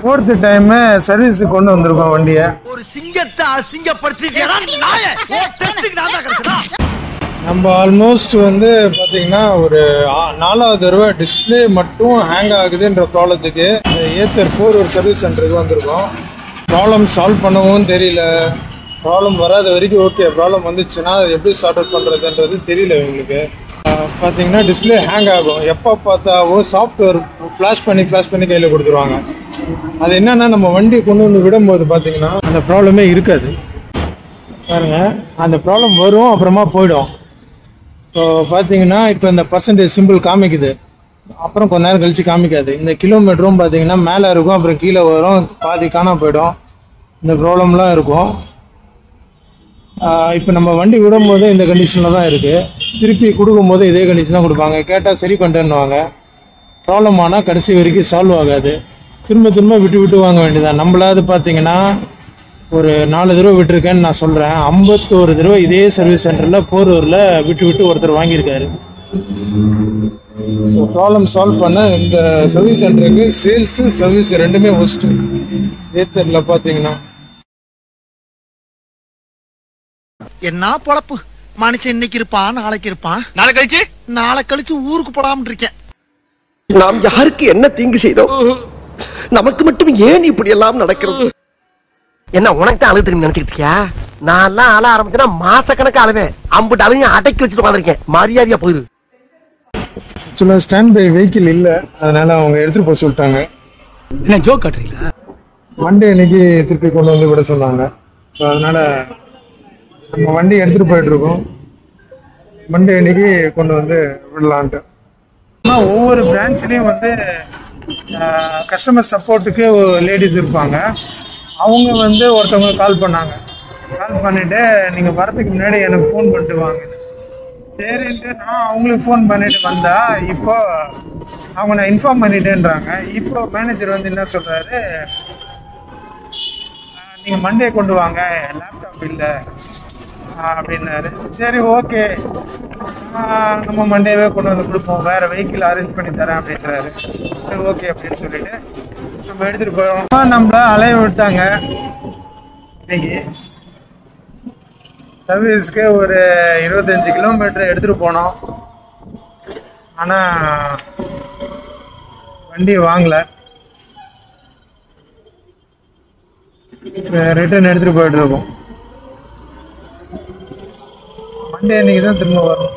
4th time service கொண்டு வந்திருக்கோம் வண்டியை. ஒரு சிங்கத்தை அசிங்கப்படுத்திட்டேனா நாயே டெஸ்ட்க்கு நான் தான் கரெக்ட்டா. நம்ம ஆல்மோஸ்ட் வந்து பாத்தீங்கன்னா ஒரு 4வது தடவை டிஸ்பிளே மட்டும் ஹேங் ஆகுதுன்ற ப்ராப்ளத்துக்கு ஏத்தர் போர் ஒரு சர்வீஸ் சென்டருக்கு வந்திருக்கோம். ப்ராப்ளம் சால்வ் பண்ணவும் தெரியல. ப்ராப்ளம் வராத வரைக்கும் ஓகே, ப்ராப்ளம் வந்துச்சுன்னா எப்படி சார்ட் அவுட் பண்ணுறதுன்றது தெரியல இவங்களுக்கு. பார்த்தீங்கன்னா டிஸ்பிளே ஹேங் ஆகும். எப்போ பார்த்தாவும் சாஃப்ட்வேர் ஃப்ளாஷ் பண்ணி கையில் கொடுத்துருவாங்க. அது என்னென்னா நம்ம வண்டி கொண்டு வந்து விடும்போது பார்த்தீங்கன்னா அந்த ப்ராப்ளமே இருக்காது. பாருங்க, அந்த ப்ராப்ளம் வரும் அப்புறமா போயிடும். ஸோ பார்த்தீங்கன்னா இப்போ இந்த பர்சன்டேஜ் சிம்பிள் காமிக்குது, அப்புறம் கொஞ்ச நேரம் கழித்து காமிக்காது. இந்த கிலோமீட்டரும் பார்த்தீங்கன்னா மேலே இருக்கும், அப்புறம் கீழே வரும், பாதி காணாம போயிடும். இந்த ப்ராப்ளம்லாம் இருக்கும். இப்போ நம்ம வண்டி விடும்போது இந்த கண்டிஷனில் தான் இருக்குது. திருப்பி கொடுக்கும்போது இதே கண்டிஷன் தான் கொடுப்பாங்க. கேட்டால் சரி பண்ணிட்டேன்னுவாங்க. ப்ராப்ளம் ஆனால் கடைசி வரைக்கும் சால்வ் ஆகாது. திரும்ப விட்டு வாங்க வேண்டியதான். நம்மளாவது பார்த்தீங்கன்னா ஒரு 4 தடவை விட்டுருக்கேன்னு நான் சொல்கிறேன். 51 தடவை இதே சர்வீஸ் சென்டரில் போரூரில் விட்டு ஒருத்தர் வாங்கியிருக்காரு. ஸோ ப்ராப்ளம் சால்வ் பண்ண இந்த சர்வீஸ் சென்டருக்கு சேல்ஸு சர்வீஸ் ரெண்டுமே ஒஸ்ட்டு. ஏத்தரில் பார்த்தீங்கன்னா என்ன பொழப்பு மனுஷன் இன்னைக்கு இருப்பான், நாளைக்கு இருப்பான், நாளை கழிச்சு ஊருக்கு போடாம இருக்கேன். நாம் யாருக்கு என்ன தீங்கு செய்தோம்? நமக்கு மட்டும் ஏன் இப்படி எல்லாம் நடக்கிறது? என்ன உனக்கு தான் அழுது திரும்பி நினைச்சுக்கிட்டு இருக்கியா? நான் எல்லாம் அழ ஆரம்பிச்சேன்னா மாசக்கணக்கு அழுவேன். அம்புட்டு அழுகையும் அடக்கி வச்சுட்டு வந்திருக்கேன். மரியாதையா போயிரு. ஆக்சுவலாக ஸ்டாண்ட் பை வெஹிக்கிள் இல்லை, அதனால அவங்க எடுத்துகிட்டு போக சொல்லிட்டாங்க. என்ன ஜோக் காட்டுறீங்களா? வண்டி அன்னைக்கு திருப்பி கொண்டு வந்து விட சொன்னாங்க. ஸோ அதனால் நம்ம வண்டி எடுத்துகிட்டு போயிட்டுருக்கோம். மண்டே அன்னைக்கு கொண்டு வந்து விடலான்ட்டு. ஆனால் ஒவ்வொரு பிரான்ச்லேயும் வந்து கஸ்டமர் சப்போர்ட்டுக்கு லேடிஸ் இருப்பாங்க. அவங்க வந்து ஒருத்தவங்க கால் பண்ணாங்க. கால் பண்ணிவிட்டு நீங்கள் வரதுக்கு முன்னாடி எனக்கு ஃபோன் பண்ணிட்டு வாங்க. சரின்ட்டு நான் அவங்களுக்கு ஃபோன் பண்ணிட்டு வந்தா இப்போ அவங்க நான் இன்ஃபார்ம் பண்ணிட்டேன்றாங்க. இப்போ மேனேஜர் வந்து என்ன சொல்கிறாரு, நீங்கள் மண்டே கொண்டு வாங்க, லேப்டாப் இல்லை அப்படின்னாரு. சரி ஓகே, நம்ம மண்டேவே கொண்டு வந்து கொடுப்போம், வேறு வெஹிக்கிள் அரேஞ்ச் பண்ணி தரேன் அப்படின்றாரு. சரி ஓகே அப்படின்னு சொல்லிட்டு நம்ம எடுத்துகிட்டு போயிடும். நம்மள அலைய விட்டாங்க. இன்னைக்கு சர்வீஸ்க்கு ஒரு 25 கிலோமீட்டர் எடுத்துகிட்டு போனோம். ஆனால் வண்டி வாங்கலை. ரிட்டர்ன் எடுத்துகிட்டு போயிட்டு இருக்கோம். மண்டே அன்னைக்கு தான் திரும்ப வரும்.